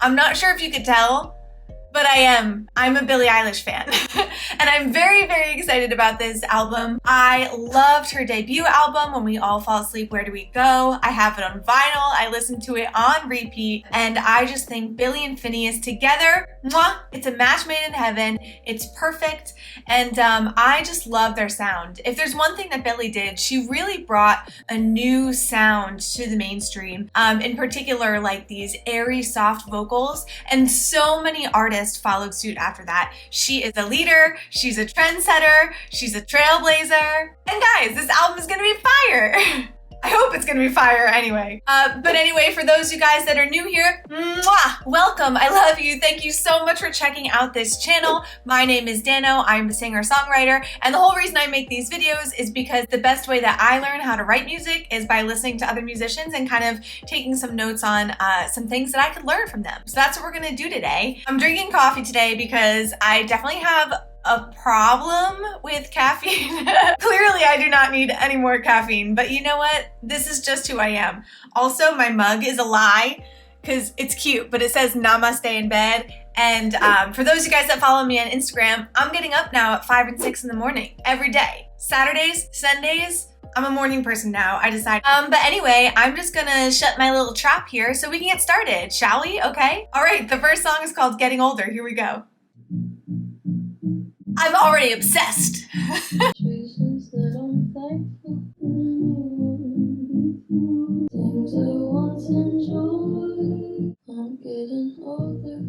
I'm not sure if you could tell, but I am. I'm a Billie Eilish fan. And I'm very, very excited about this album. I loved her debut album, When We All Fall Asleep, Where Do We Go? I have it on vinyl. I listened to it on repeat. And I just think Billie and Finneas together, mwah, it's a match made in heaven. It's perfect. And I just love their sound. If there's one thing that Billie did, she really brought a new sound to the mainstream. In particular, like these airy, soft vocals. And so many artists followed suit after that. She is a leader, she's a trendsetter, she's a trailblazer. And guys, this album is gonna be fire. I hope it's gonna be fire anyway. But anyway, for those of you guys that are new here, mwah, welcome, I love you. Thank you so much for checking out this channel. My name is Dano, I'm a singer-songwriter, and the whole reason I make these videos is because the best way that I learn how to write music is by listening to other musicians and kind of taking some notes on some things that I could learn from them. So that's what we're gonna do today. I'm drinking coffee today because I definitely have a problem with caffeine. Clearly, I do not need any more caffeine, but you know what? This is just who I am. Also, my mug is a lie because it's cute, but it says namaste in bed. And for those of you guys that follow me on Instagram, I'm getting up now at 5 and 6 in the morning every day. Saturdays, Sundays, I'm a morning person now, I decided. But anyway, I'm just gonna shut my little trap here so we can get started, shall we? Okay? All right, the first song is called Getting Older. Here we go. I'm already obsessed. Things I once enjoyed, I'm getting older.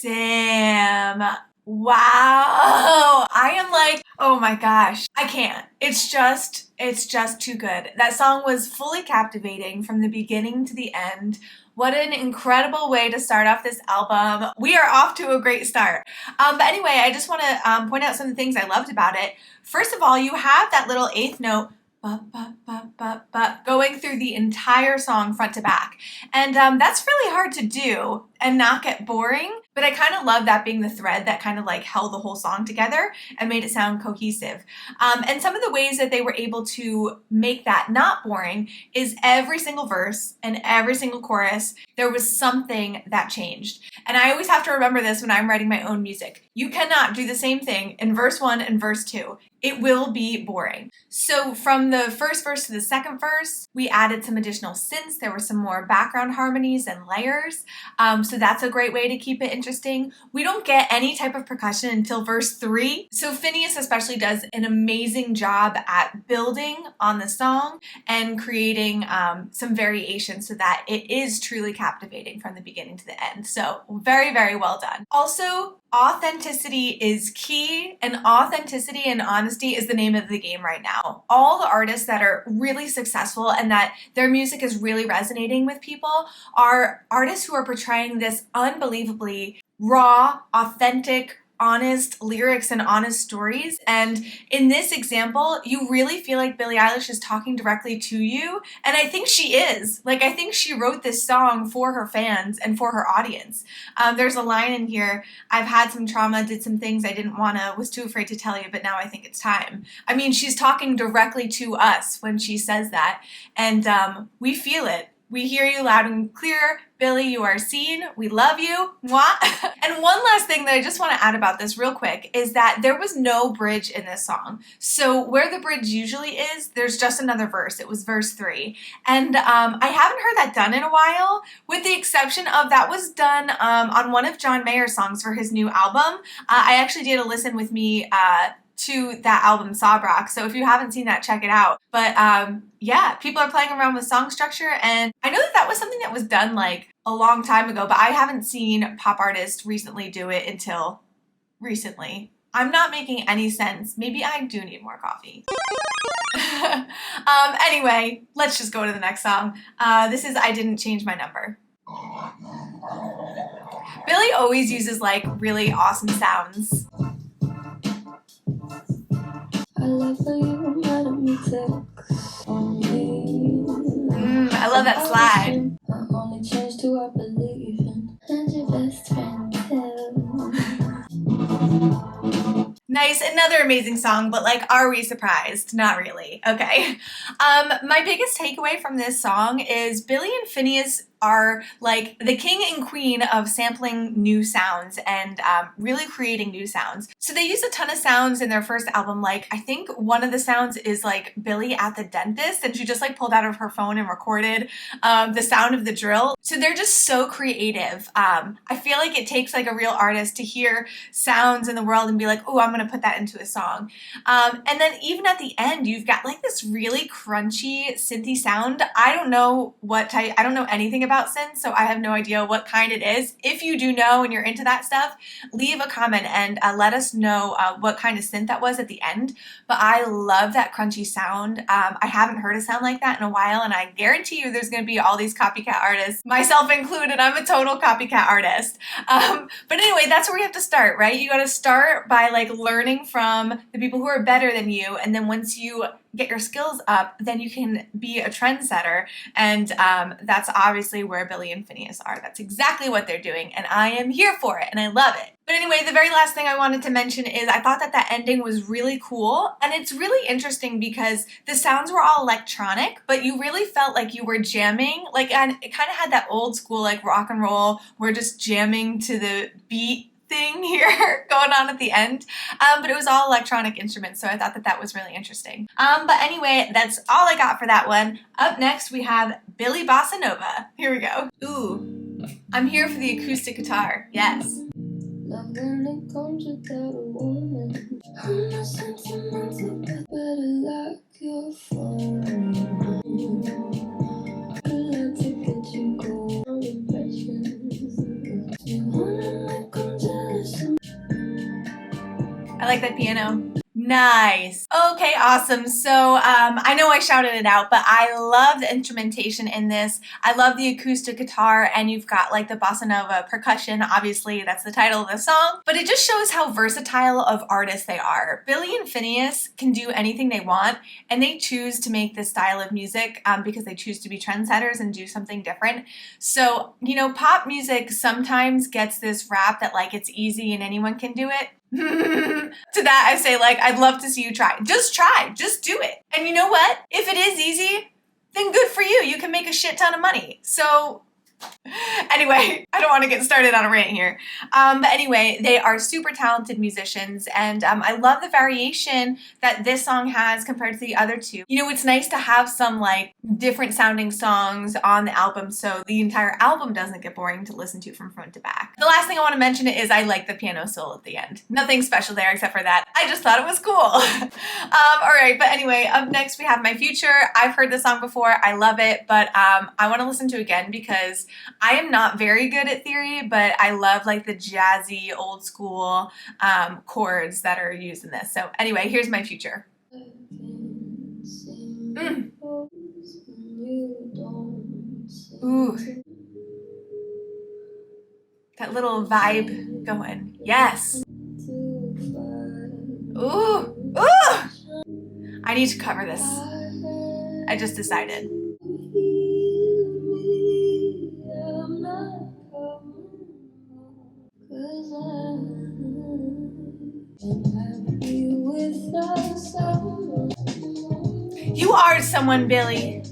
Damn. Wow. I am like, oh my gosh, I can't. It's just too good. That song was fully captivating from the beginning to the end. What an incredible way to start off this album. We are off to a great start. But anyway, I just want to point out some of the things I loved about it. First of all, you have that little eighth note going through the entire song front to back. And that's really hard to do and not get boring. But I kind of love that being the thread that kind of like held the whole song together and made it sound cohesive. And some of the ways that they were able to make that not boring is every single verse and every single chorus, there was something that changed. And I always have to remember this when I'm writing my own music. You cannot do the same thing in verse 1 and verse 2. It will be boring. So from the first verse to the second verse, we added some additional synths. There were some more background harmonies and layers. So that's a great way to keep it interesting. We don't get any type of percussion until verse 3. So Finneas especially does an amazing job at building on the song and creating some variation so that it is truly captivating from the beginning to the end. So very, very well done. Also, authenticity is key, and authenticity and honesty is the name of the game right now. All the artists that are really successful and that their music is really resonating with people are artists who are portraying this unbelievably raw, authentic, honest lyrics and honest stories. And in this example, you really feel like Billie Eilish is talking directly to you. And I think she is. Like, I think she wrote this song for her fans and for her audience. There's a line in here, I've had some trauma, did some things I didn't wanna, was too afraid to tell you, but now I think it's time. I mean, she's talking directly to us when she says that. And we feel it. We hear you loud and clear. Billie, you are seen. We love you. Mwah. And one last thing that I just want to add about this real quick is that there was no bridge in this song. So where the bridge usually is, there's just another verse. It was verse 3. And I haven't heard that done in a while, with the exception of that was done on one of John Mayer's songs for his new album. I actually did a listen with me to that album Sawbrock. So if you haven't seen that, check it out. But yeah, people are playing around with song structure, and I know that that was something that was done like a long time ago, but I haven't seen pop artists recently do it until recently. I'm not making any sense. Maybe I do need more coffee. Anyway, let's just go to the next song. This is I Didn't Change My Number. Billie always uses like really awesome sounds. I love how you reminded me text on me. I love that slide. I only changed who I believe in, and your best friend too. Nice, another amazing song, but like, are we surprised? Not really. Okay. My biggest takeaway from this song is Billie and Finneas are like the king and queen of sampling new sounds and really creating new sounds. So they use a ton of sounds in their first album. Like, I think one of the sounds is like Billie at the dentist, and she just like pulled out of her phone and recorded the sound of the drill. So they're just so creative. I feel like it takes like a real artist to hear sounds in the world and be like, oh, I'm gonna put that into a song. And then even at the end, you've got like this really crunchy synthy sound. I don't know what type, I don't know anything about synth, so I have no idea what kind it is. If you do know and you're into that stuff, leave a comment and let us know what kind of synth that was at the end. But I love that crunchy sound. I haven't heard a sound like that in a while, and I guarantee you there's going to be all these copycat artists, myself included. I'm a total copycat artist. But anyway, that's where you have to start, right? You got to start by like learning from the people who are better than you, and then once you get your skills up, then you can be a trendsetter. And that's obviously where Billie and Finneas are. That's exactly what they're doing, and I am here for it, and I love it. But anyway, the very last thing I wanted to mention is I thought that that ending was really cool, and it's really interesting because the sounds were all electronic, but you really felt like you were jamming, like, and it kind of had that old school like rock and roll, we're just jamming to the beat thing here going on at the end, but it was all electronic instruments, so I thought that that was really interesting. But anyway, that's all I got for that one. Up next we have Billie Bossa Nova. Here we go. Ooh, I'm here for the acoustic guitar. Yes. Love when it comes without a warning. I'm not sentimental, but better like your phone. I like to get you going on impressions. You wanna make them jealous. I like that piano. Nice. Okay, awesome. So I know I shouted it out, but I love the instrumentation in this. I love the acoustic guitar, and you've got like the bossa nova percussion. Obviously, that's the title of the song, but it just shows how versatile of artists they are. Billie and Finneas can do anything they want, and they choose to make this style of music because they choose to be trendsetters and do something different. So, you know, pop music sometimes gets this rap that like it's easy and anyone can do it. To that I say, like, I'd love to see you try. Just do it. And you know what? If it is easy, then good for you. You can make a shit ton of money. So anyway, I don't want to get started on a rant here. But anyway, they are super talented musicians, and I love the variation that this song has compared to the other two. You know, it's nice to have some like different sounding songs on the album, so the entire album doesn't get boring to listen to from front to back. The last thing I want to mention is I like the piano solo at the end. Nothing special there except for that. I just thought it was cool. Alright, but anyway, up next we have My Future. I've heard this song before. I love it, but I want to listen to it again because I am not very good at theory, but I love like the jazzy old school chords that are used in this. So anyway, here's My Future. Ooh. That little vibe going. Yes. Ooh. Ooh. I need to cover this. I just decided. You are someone, Billie.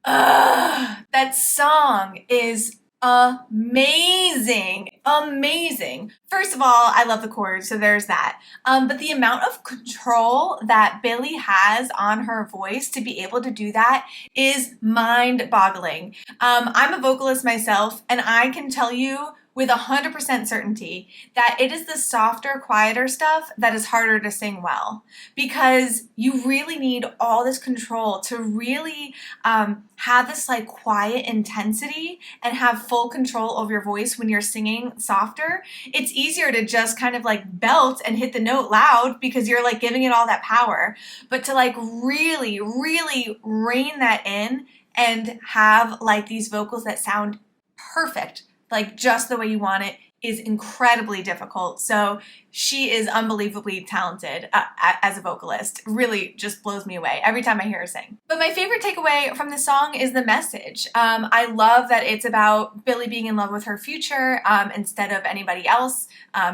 That song is amazing. Amazing. First of all, I love the chords, so there's that. But the amount of control that Billie has on her voice to be able to do that is mind-boggling. I'm a vocalist myself, and I can tell you with 100% certainty that it is the softer, quieter stuff that is harder to sing well, because you really need all this control to really have this like quiet intensity and have full control over your voice when you're singing softer. It's easier to just kind of like belt and hit the note loud because you're like giving it all that power, but to like really, really rein that in and have like these vocals that sound perfect, like just the way you want it, is incredibly difficult. So she is unbelievably talented as a vocalist. Really just blows me away every time I hear her sing. But my favorite takeaway from this song is the message. I love that it's about Billie being in love with her future instead of anybody else,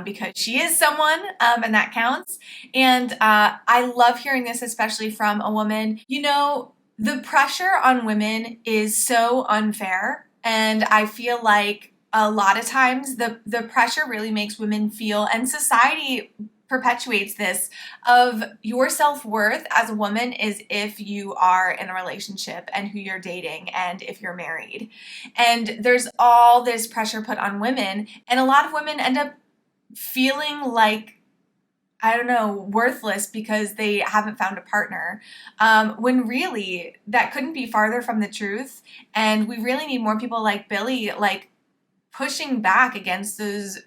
because she is someone, and that counts. And I love hearing this, especially from a woman. You know, the pressure on women is so unfair, and I feel like a lot of times the pressure really makes women feel, and society perpetuates this, of your self-worth as a woman is if you are in a relationship and who you're dating and if you're married. And there's all this pressure put on women, and a lot of women end up feeling like, I don't know, worthless because they haven't found a partner, when really that couldn't be farther from the truth. And we really need more people like Billie, like pushing back against those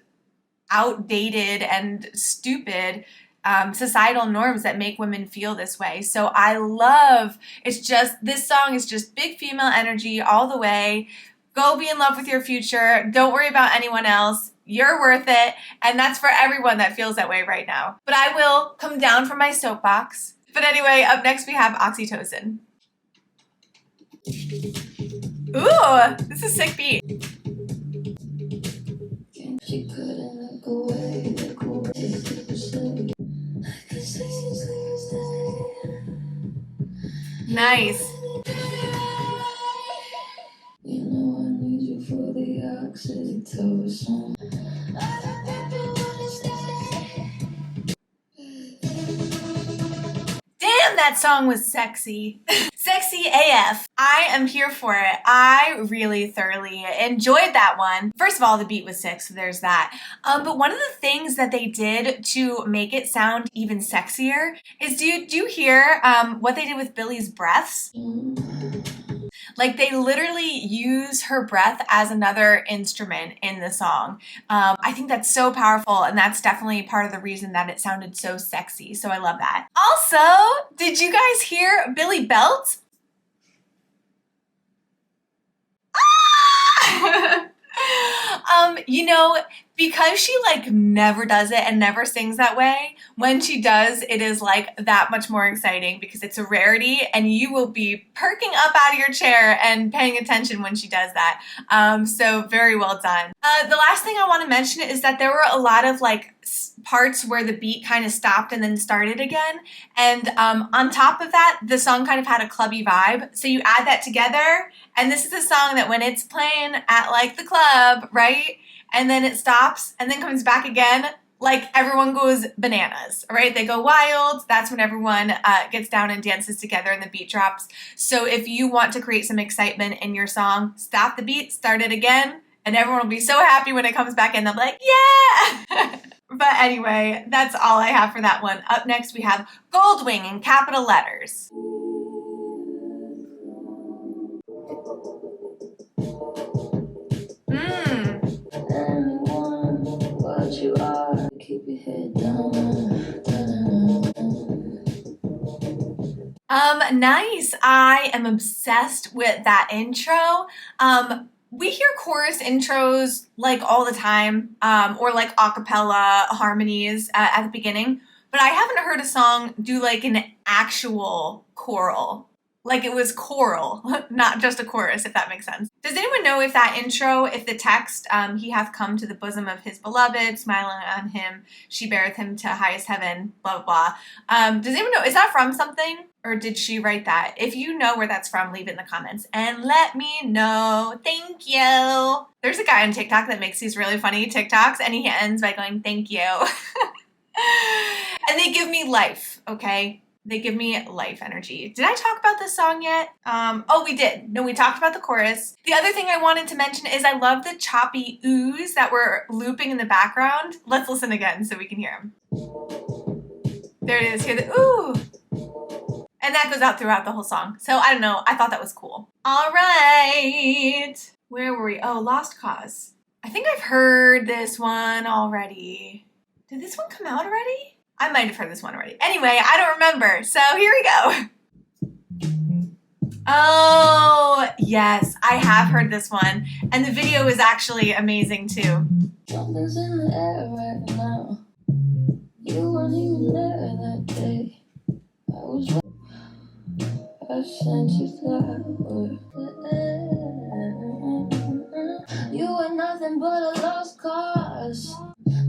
outdated and stupid societal norms that make women feel this way. So I love, this song is just big female energy all the way. Go be in love with your future. Don't worry about anyone else. You're worth it. And that's for everyone that feels that way right now. But I will come down from my soapbox. But anyway, up next we have Oxytocin. Ooh, this is a sick beat. Nice. You know I need you for the Oxytocin. Damn, that song was sexy. Sexy AF. I am here for it. I really thoroughly enjoyed that one. First of all, the beat was sick, so there's that. But one of the things that they did to make it sound even sexier is, do you hear what they did with Billie's breaths? Like, they literally use her breath as another instrument in the song. I think that's so powerful, and that's definitely part of the reason that it sounded so sexy. So I love that. Also, did you guys hear Billie belt? Ah! You know, because she like never does it and never sings that way, when she does, it is like that much more exciting because it's a rarity, and you will be perking up out of your chair and paying attention when she does that. So very well done. The last thing I want to mention is that there were a lot of like parts where the beat kind of stopped and then started again. And on top of that, the song kind of had a clubby vibe. So you add that together, and this is a song that when it's playing at like the club, right? And then it stops and then comes back again, like everyone goes bananas, right? They go wild. That's when everyone gets down and dances together and the beat drops. So if you want to create some excitement in your song, stop the beat, start it again, and everyone will be so happy when it comes back in. They'll be like, yeah! But anyway, that's all I have for that one. Up next, we have GOLDWING in capital letters. You are. Keep your head down. Nice. I am obsessed with that intro. We hear chorus intros like all the time, or like a cappella harmonies at the beginning, but I haven't heard a song do like an actual choral. Like it was choral, not just a chorus, if that makes sense. Does anyone know if that intro, if the text, he hath come to the bosom of his beloved, smiling on him, she beareth him to highest heaven, blah, blah, blah. Does anyone know, is that from something? Or did she write that? If you know where that's from, leave it in the comments and let me know. Thank you. There's a guy on TikTok that makes these really funny TikToks, and he ends by going, thank you. And they give me life, okay? They give me life energy. Did I talk about this song yet? Oh, we did. No, we talked about the chorus. The other thing I wanted to mention is I love the choppy oohs that were looping in the background. Let's listen again so we can hear them. There it is. Hear the ooh. And that goes out throughout the whole song. So I don't know. I thought that was cool. All right. Where were we? Oh, Lost Cause. I think I've heard this one already. Did this one come out already? I might have heard this one already. Anyway, I don't remember. So here we go. Oh, yes, I have heard this one. And the video is actually amazing too. Something's in the air right now. You weren't even there that day. I sent you flowers. You were nothing but a lost cause,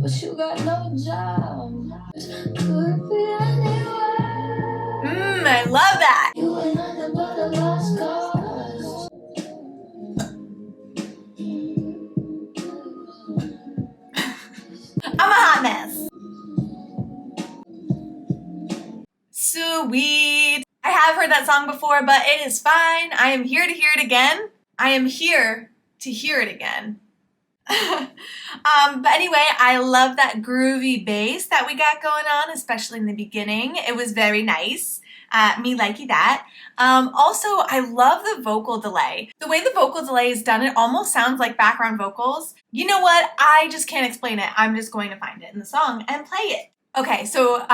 but you got no job. Could be anywhere. I love that. You were nothing but a lost cause. I'm a hot mess. Sweet. I have heard that song before, but it is fine. I am here to hear it again. I am here to hear it again. But anyway, I love that groovy bass that we got going on, especially in the beginning. It was very nice. Me likey that. Also, I love the vocal delay. The way the vocal delay is done, it almost sounds like background vocals. You know what? I just can't explain it. I'm just going to find it in the song and play it. Okay, so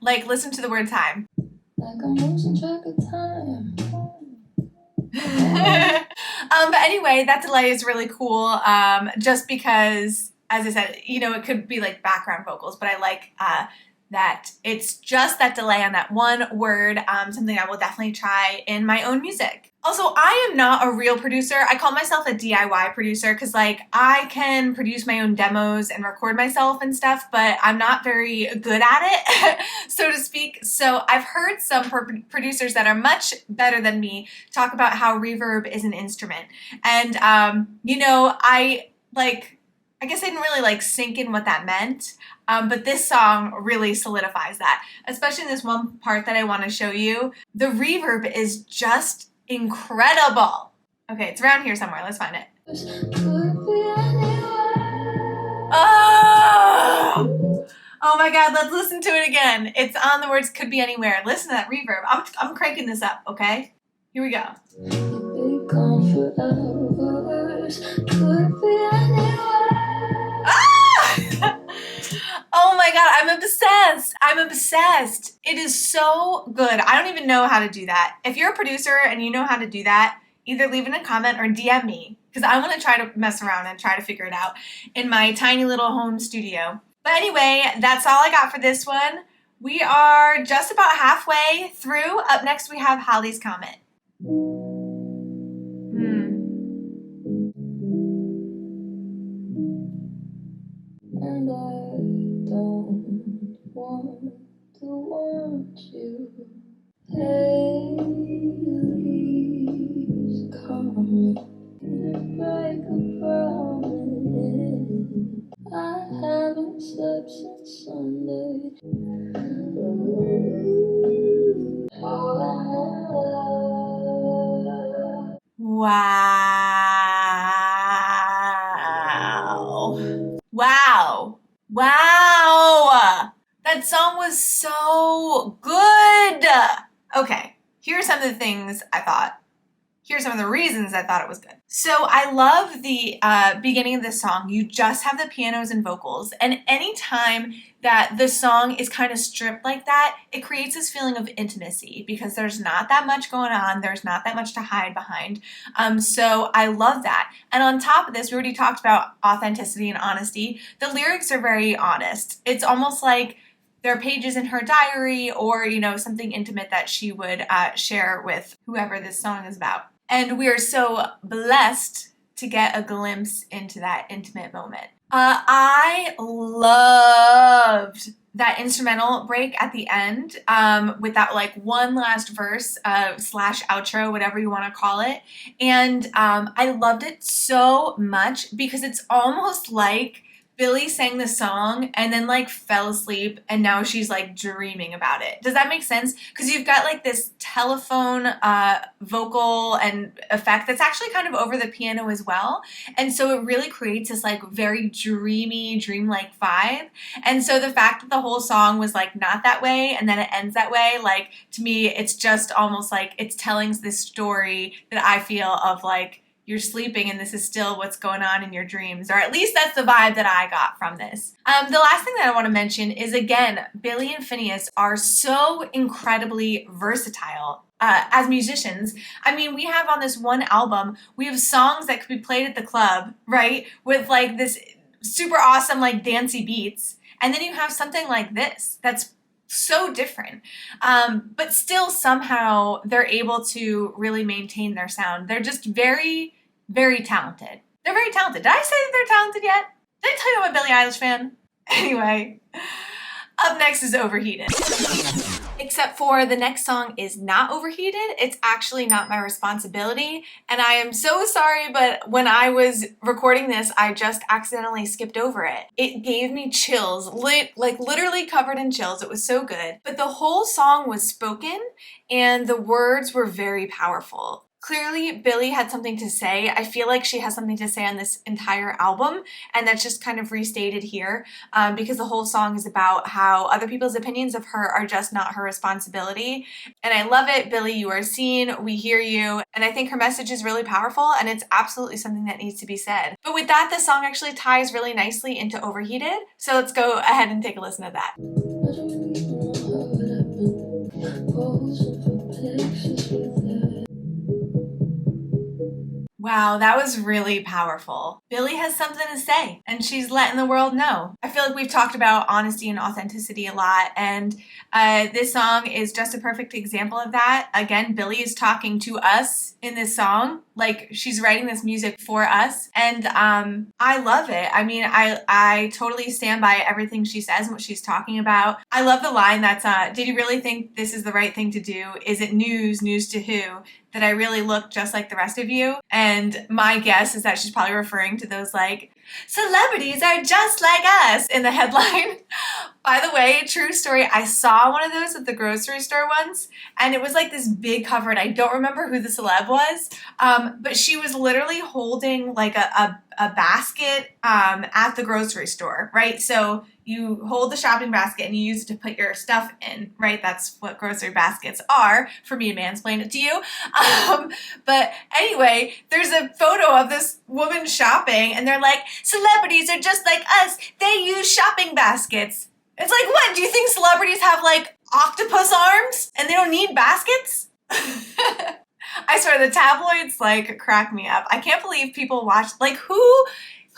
like listen to the word time. Like I'm losing track of time. But anyway, that delay is really cool, just because, as I said, you know, it could be like background vocals, but I like that it's just that delay on that one word, something I will definitely try in my own music. Also, I am not a real producer. I call myself a DIY producer because, like, I can produce my own demos and record myself and stuff, but I'm not very good at it, so to speak. So I've heard some producers that are much better than me talk about how reverb is an instrument. And, you know, I guess I didn't really like sink in what that meant, but this song really solidifies that, especially in this one part that I want to show you. The reverb is just incredible. Okay, it's around here somewhere. Let's find it. Oh my God, let's listen to it again. It's on the words could be anywhere. Listen to that reverb. I'm cranking this up, okay? Here we go. Oh my God, I'm obsessed. I'm obsessed. It is so good. I don't even know how to do that. If you're a producer and you know how to do that, either leave in a comment or DM me, because I want to try to mess around and try to figure it out in my tiny little home studio. But anyway, that's all I got for this one. We are just about halfway through. Up next, we have Halley's Comet. And I don't want to want you. Halley's Comet. Break a promise. I haven't slept since Sunday. Wow. Wow. Wow. That song was so good. Okay, here are some of the things I thought. Here's some of the reasons I thought it was good. So I love the beginning of this song. You just have the pianos and vocals, and anytime that the song is kind of stripped like that, it creates this feeling of intimacy because there's not that much going on. There's not that much to hide behind. So I love that. And on top of this, we already talked about authenticity and honesty. The lyrics are very honest. It's almost like there are pages in her diary or, you know, something intimate that she would share with whoever this song is about. And we are so blessed to get a glimpse into that intimate moment. I loved that instrumental break at the end with that like one last verse slash outro, whatever you want to call it. And I loved it so much because it's almost like Billie sang the song and then like fell asleep and now she's like dreaming about it. Does that make sense? Because you've got like this telephone vocal and effect that's actually kind of over the piano as well. And so it really creates this like very dreamy, dreamlike vibe. And so the fact that the whole song was like not that way and then it ends that way, like to me, it's just almost like it's telling this story that I feel of like, you're sleeping and this is still what's going on in your dreams, or at least that's the vibe that I got from this. The last thing that I want to mention is, again, Billie and Finneas are so incredibly versatile. as musicians. I mean, we have on this one album, we have songs that could be played at the club, right? With like this super awesome, like dancey beats. And then you have something like this that's so different. But still somehow they're able to really maintain their sound. They're just very, very talented. They're very talented. Did I say that they're talented yet? Did I tell you I'm a Billie Eilish fan? Anyway, up next is Overheated. Except for the next song is not Overheated. It's actually Not My Responsibility. And I am so sorry, but when I was recording this, I just accidentally skipped over it. It gave me chills, like literally covered in chills. It was so good. But the whole song was spoken and the words were very powerful. Clearly, Billie had something to say. I feel like she has something to say on this entire album, and that's just kind of restated here because the whole song is about how other people's opinions of her are just not her responsibility. And I love it. Billie, you are seen, we hear you, and I think her message is really powerful, and it's absolutely something that needs to be said. But with that, the song actually ties really nicely into Overheated, so let's go ahead and take a listen to that. Wow, that was really powerful. Billie has something to say, and she's letting the world know. I feel like we've talked about honesty and authenticity a lot, and this song is just a perfect example of that. Again, Billie is talking to us in this song, like she's writing this music for us, and I love it. I mean, I totally stand by everything she says and what she's talking about. I love the line that's, did you really think this is the right thing to do? Is it news? News to who? That I really look just like the rest of you? And my guess is that she's probably referring to those like, celebrities are just like us in the headline. By the way, true story, I saw one of those at the grocery store once, and it was like this big cover, and I don't remember who the celeb was, but she was literally holding like a basket at the grocery store, right? So you hold the shopping basket and you use it to put your stuff in, right? That's what grocery baskets are, for me to mansplain it to you. But anyway, there's a photo of this woman shopping, and they're like, celebrities are just like us. They use shopping baskets. It's like, what? Do you think celebrities have like octopus arms and they don't need baskets? I swear the tabloids like crack me up. I can't believe people watch, like who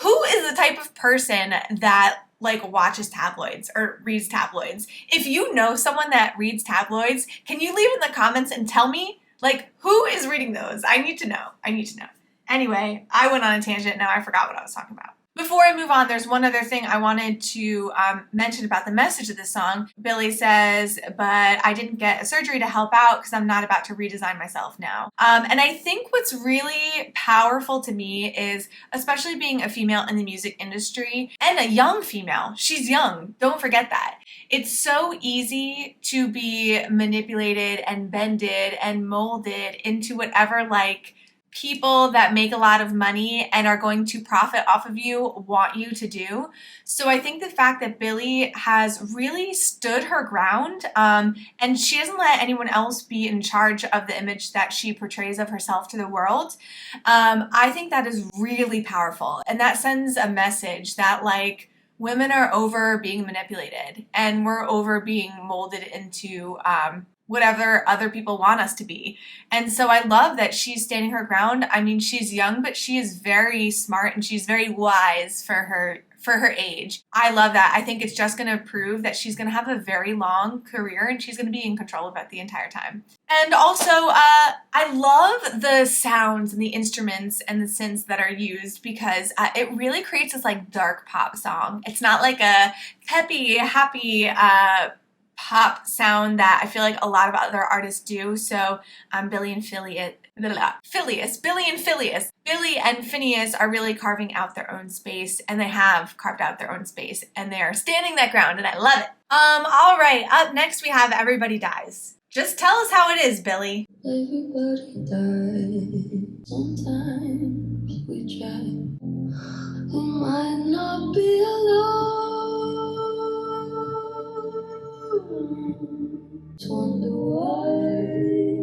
is the type of person that like watches tabloids or reads tabloids? If you know someone that reads tabloids, can you leave in the comments and tell me like who is reading those? I need to know. I need to know. Anyway, I went on a tangent. Now I forgot what I was talking about. Before I move on, there's one other thing I wanted to mention about the message of this song. Billie says, but I didn't get a surgery to help out because I'm not about to redesign myself now. And I think what's really powerful to me is, especially being a female in the music industry and a young female, she's young, don't forget that. It's so easy to be manipulated and bended and molded into whatever like people that make a lot of money and are going to profit off of you want you to do. So I think the fact that Billie has really stood her ground and she doesn't let anyone else be in charge of the image that she portrays of herself to the world, I think that is really powerful. And that sends a message that like women are over being manipulated and we're over being molded into whatever other people want us to be. And so I love that she's standing her ground. I mean, she's young, but she is very smart and she's very wise for her age. I love that. I think it's just going to prove that she's going to have a very long career and she's going to be in control of it the entire time. And also, I love the sounds and the instruments and the synths that are used because it really creates this like dark pop song. It's not like a peppy, happy, pop sound that I feel like a lot of other artists do. So Billie and Finneas are really carving out their own space, and they have carved out their own space, and they are standing that ground, and I love it. All right, up next we have Everybody Dies. Just tell us how it is, Billie. Everybody dies. Sometimes we try. We might not be alone. Just wonder why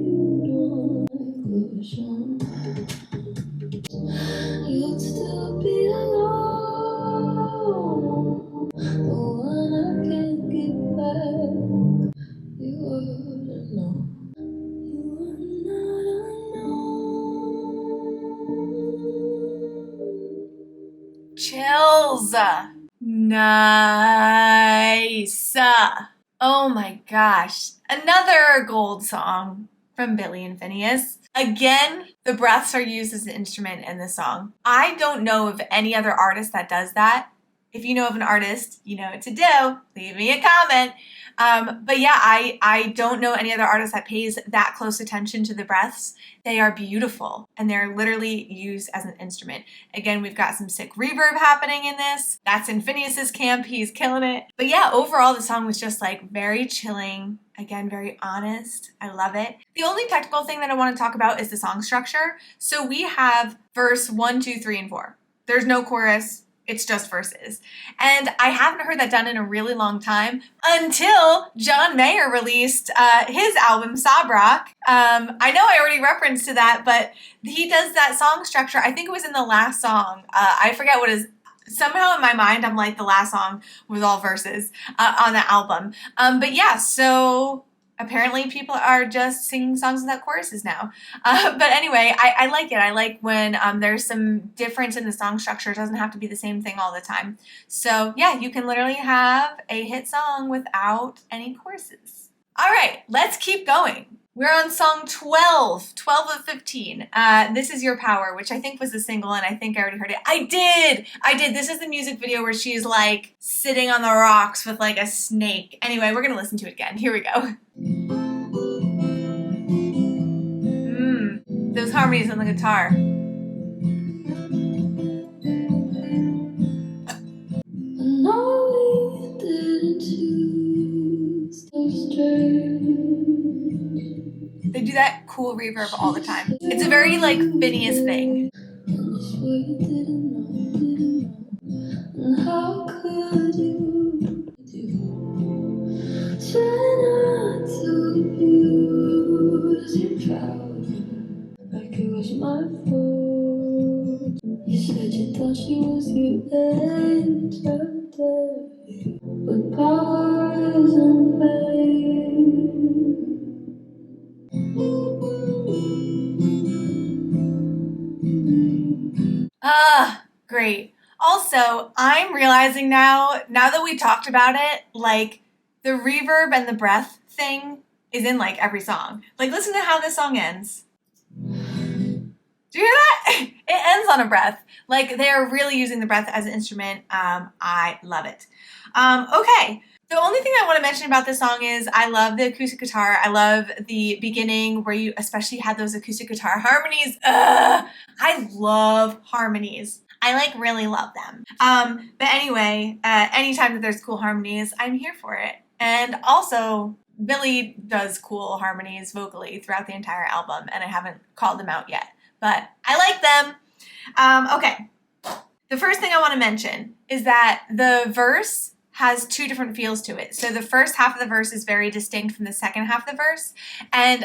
you don't listen. You'd still be alone. The one I can't get back. You wouldn't know. You vocals. Nice. Oh my gosh. Another gold song from Billie and Finneas. Again, the breaths are used as an instrument in this song. I don't know of any other artist that does that. If you know of an artist, you know what to do. Leave me a comment. But yeah, I don't know any other artist that pays that close attention to the breaths. They are beautiful, and they're literally used as an instrument. Again, we've got some sick reverb happening in this. That's in Finneas's camp. He's killing it. But yeah, overall, the song was just like very chilling. Again, very honest. I love it. The only technical thing that I want to talk about is the song structure. So we have verse 1, 2, 3, and 4. There's no chorus. It's just verses. And I haven't heard that done in a really long time until John Mayer released his album, Sob Rock. I know I already referenced to that, but he does that song structure. I think it was in the last song. I forget what is. Somehow in my mind, I'm like, the last song was all verses on the album. But yeah, so apparently people are just singing songs without choruses now. But anyway, I like it. I like when there's some difference in the song structure. It doesn't have to be the same thing all the time. So yeah, you can literally have a hit song without any choruses. All right, let's keep going. We're on song 12 of 15. This Is Your Power, which I think was the single, and I think I already heard it. I did! This is the music video where she's like sitting on the rocks with like a snake. Anyway, we're gonna listen to it again. Here we go. Those harmonies on the guitar. They do that cool reverb all the time. It's a very like Finneas thing. How could you try not to abuse your power like it was my fault? You said you thought she was your angel, but power isn't vain. Great. Also, I'm realizing now that we talked about it, like the reverb and the breath thing is in like every song. Like listen to how this song ends. Do you hear that? It ends on a breath. Like they're really using the breath as an instrument. I love it. Okay. The only thing I want to mention about this song is I love the acoustic guitar. I love the beginning where you especially had those acoustic guitar harmonies. I love harmonies. I like really love them. But anyway, anytime that there's cool harmonies, I'm here for it. And also, Billie does cool harmonies vocally throughout the entire album, and I haven't called them out yet, but I like them. Okay, the first thing I want to mention is that the verse has two different feels to it. So the first half of the verse is very distinct from the second half of the verse. And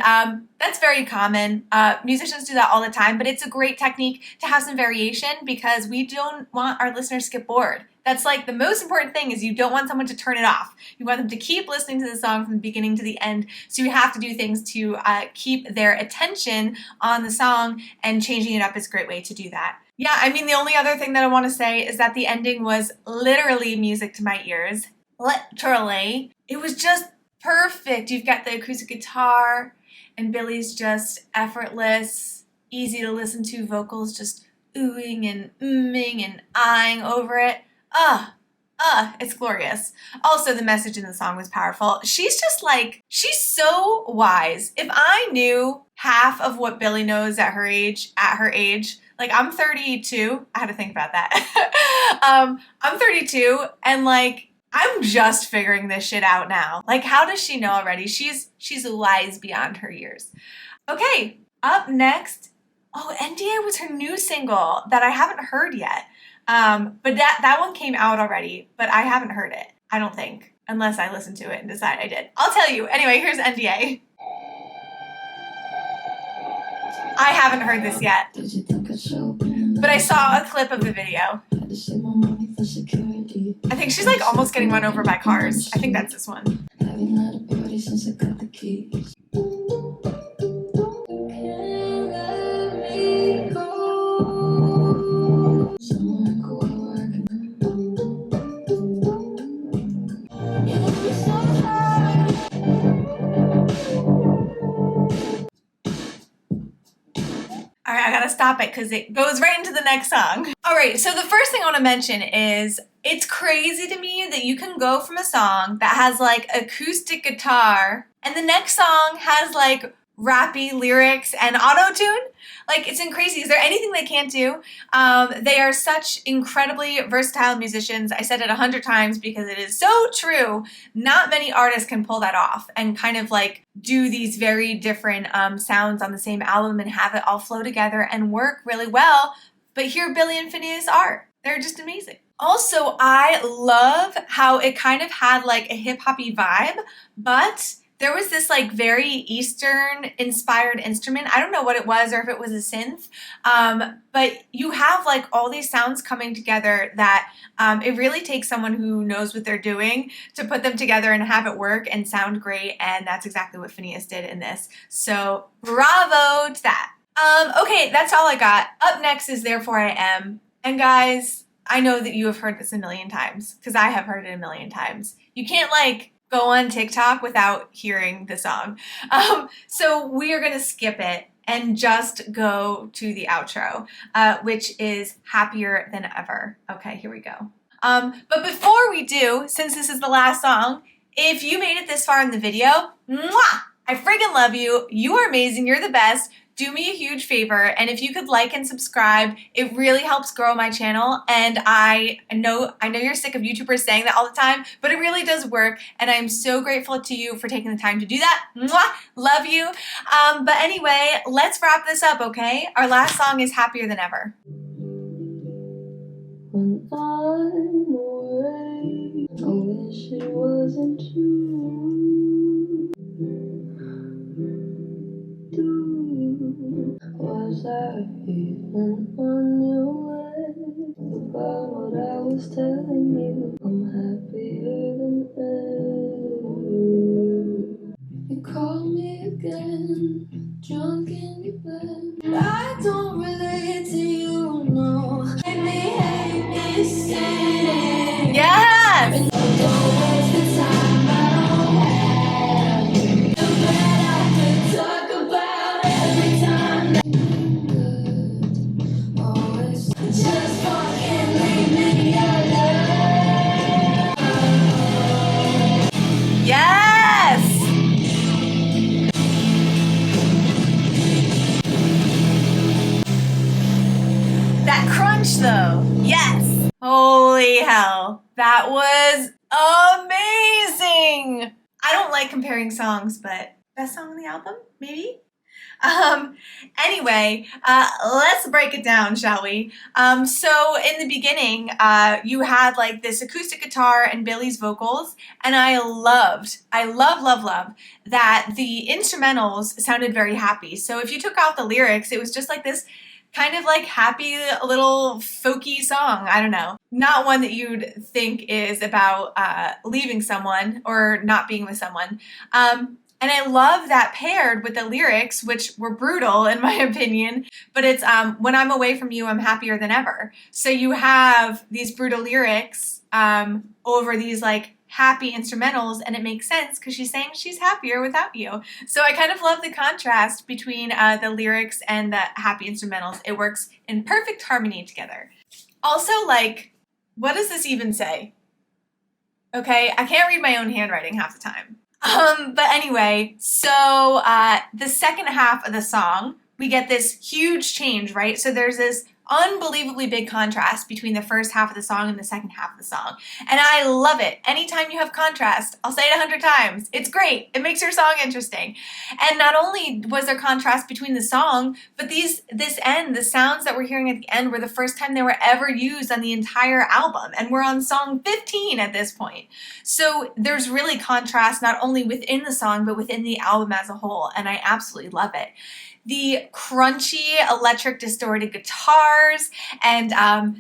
that's very common. Musicians do that all the time, but it's a great technique to have some variation because we don't want our listeners to get bored. That's like the most important thing is you don't want someone to turn it off. You want them to keep listening to the song from the beginning to the end. So you have to do things to keep their attention on the song, and changing it up is a great way to do that. Yeah, I mean, the only other thing that I want to say is that the ending was literally music to my ears. Literally. It was just perfect. You've got the acoustic guitar, and Billie's just effortless, easy to listen to vocals, just oohing and umming and ahhing over it. It's glorious. Also, the message in the song was powerful. She's just like, she's so wise. If I knew half of what Billie knows at her age, like I'm 32. I had to think about that. I'm 32 and like I'm just figuring this shit out now. Like how does she know already? She's wise beyond her years. Okay, up next. Oh, NDA was her new single that I haven't heard yet. But that one came out already, but I haven't heard it. I don't think, unless I listened to it and decide I did. I'll tell you. Anyway, here's NDA. I haven't heard this yet, but I saw a clip of the video. I think she's like almost getting run over by cars. I think that's this one. All right, I gotta stop it because it goes right into the next song. All right, so the first thing I want to mention is it's crazy to me that you can go from a song that has like acoustic guitar and the next song has like rappy lyrics and auto-tune. Like, it's crazy. Is there anything they can't do? They are such incredibly versatile musicians. I said it 100 times because it is so true. Not many artists can pull that off and kind of like do these very different sounds on the same album and have it all flow together and work really well. But here Billie and Finneas are. They're just amazing. Also, I love how it kind of had like a hip-hoppy vibe, but there was this like very Eastern inspired instrument. I don't know what it was or if it was a synth, but you have like all these sounds coming together that it really takes someone who knows what they're doing to put them together and have it work and sound great. And that's exactly what Finneas did in this. So bravo to that. Okay, that's all I got. Up next is Therefore I Am. And guys, I know that you have heard this a million times because I have heard it a million times. You can't like go on TikTok without hearing the song. So we are gonna skip it and just go to the outro, which is Happier Than Ever. Okay, here we go. But before we do, since this is the last song, if you made it this far in the video, mwah, I friggin' love you. You are amazing, you're the best. Do me a huge favor, and if you could like and subscribe, it really helps grow my channel. And I know you're sick of YouTubers saying that all the time, but it really does work, and I'm so grateful to you for taking the time to do that. Mwah! Love you. But anyway, let's wrap this up, okay? Our last song is Happier Than Ever. When I'm away, I wish it wasn't you. Was I even on your way about what I was telling you? I'm happier than ever. You call me again, drunk in your bed. I don't relate to you, no. Hate me, sitting. Yes! And don't waste the time I don't have. The bed I could talk about every time. Good, always. Just fucking leave me alone. Yes! That crunch though, yes! Holy hell, that was amazing! I don't like comparing songs, but best song on the album, maybe? Anyway, let's break it down, shall we? So in the beginning, you had like this acoustic guitar and Billie's vocals, and I love that the instrumentals sounded very happy. So if you took out the lyrics, it was just like this kind of like happy little folky song. I don't know. Not one that you'd think is about leaving someone or not being with someone. And I love that paired with the lyrics, which were brutal in my opinion, but it's when I'm away from you, I'm happier than ever. So you have these brutal lyrics over these like happy instrumentals, and it makes sense because she's saying she's happier without you. So I kind of love the contrast between the lyrics and the happy instrumentals. It works in perfect harmony together. Also, like, what does this even say? Okay, I can't read my own handwriting half the time. But anyway, so the second half of the song, we get this huge change, right? So there's this unbelievably big contrast between the first half of the song and the second half of the song. And I love it. Anytime you have contrast, I'll say it 100 times. It's great. It makes your song interesting. And not only was there contrast between the song, but the sounds that we're hearing at the end were the first time they were ever used on the entire album. And we're on song 15 at this point. So there's really contrast not only within the song, but within the album as a whole. And I absolutely love it. The crunchy electric distorted guitars and, so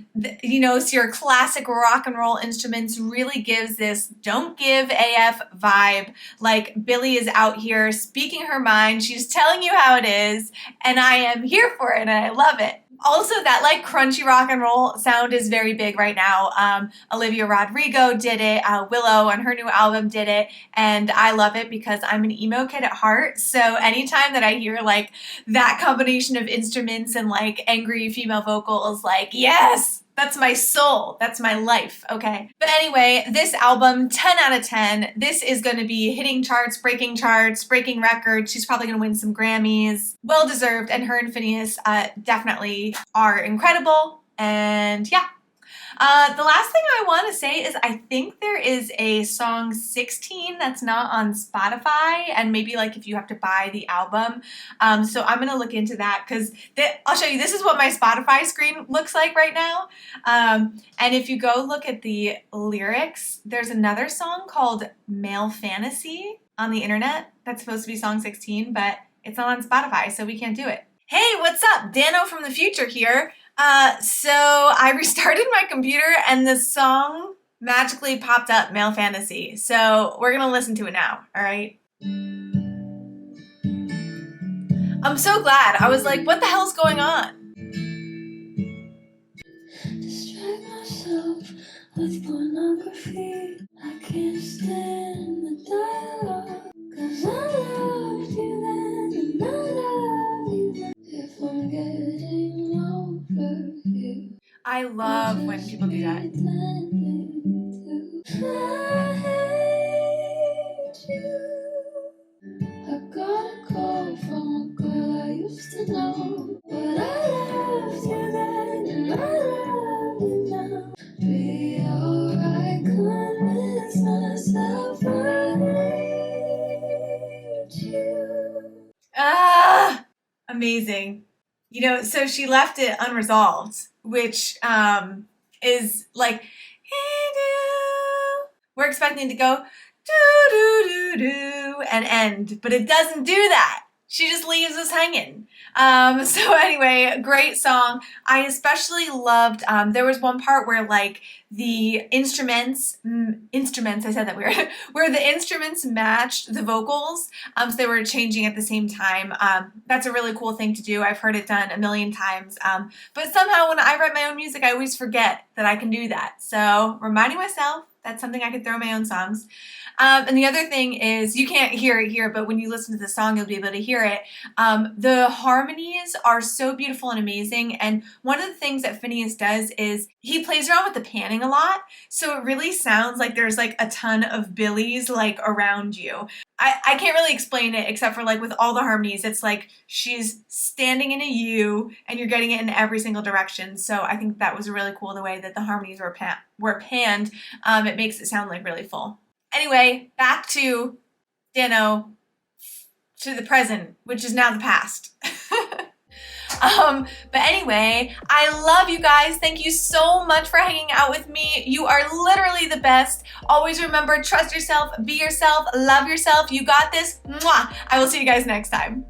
your classic rock and roll instruments really gives this don't give AF vibe. Like Billie is out here speaking her mind. She's telling you how it is, and I am here for it, and I love it. Also, that like crunchy rock and roll sound is very big right now. Olivia Rodrigo did it, Willow on her new album did it, and I love it because I'm an emo kid at heart. So anytime that I hear like that combination of instruments and like angry female vocals, like yes! That's my soul. That's my life, okay? But anyway, this album, 10 out of 10. This is gonna be hitting charts, breaking records. She's probably gonna win some Grammys. Well deserved, and her and Finneas definitely are incredible. And yeah. The last thing I want to say is I think there is a song 16 that's not on Spotify, and maybe like if you have to buy the album. So I'm going to look into that because I'll show you. This is what my Spotify screen looks like right now. And if you go look at the lyrics, there's another song called Male Fantasy on the internet that's supposed to be song 16, but it's not on Spotify, so we can't do it. Hey, what's up? Dano from the future here. So I restarted my computer and the song magically popped up, Male Fantasy. So we're gonna listen to it now, all right? I'm so glad. I was like, what the hell's going on? Distract myself with pornography. I can't stand the dialogue. 'Cause I loved you then and I love you now. If I'm getting over you, I love when people do that. I hate you. I got a call from a girl I used to know, but I loved you then and I love you now. Be alright, convince myself I hate you. Amazing. You know, so she left it unresolved, which is like, we're expecting to go do do do do and end, but it doesn't do that. She just leaves us hanging. So anyway, great song. I especially loved, there was one part where like the instruments, I said that weird, where the instruments matched the vocals. So they were changing at the same time. That's a really cool thing to do. I've heard it done a million times. But somehow when I write my own music, I always forget that I can do that. So reminding myself, that's something I could throw in my own songs. And the other thing is, you can't hear it here, but when you listen to the song, you'll be able to hear it. The harmonies are so beautiful and amazing. And one of the things that Finneas does is he plays around with the panning a lot. So it really sounds like there's like a ton of Billies like around you. I can't really explain it except for like with all the harmonies, it's like she's standing in a U and you're getting it in every single direction. So I think that was really cool the way that the harmonies were panned. It makes it sound like really full. Anyway, back to Dano, to the present, which is now the past. But anyway, I love you guys. Thank you so much for hanging out with me. You are literally the best. Always remember, trust yourself, be yourself, love yourself. You got this. Mwah! I will see you guys next time.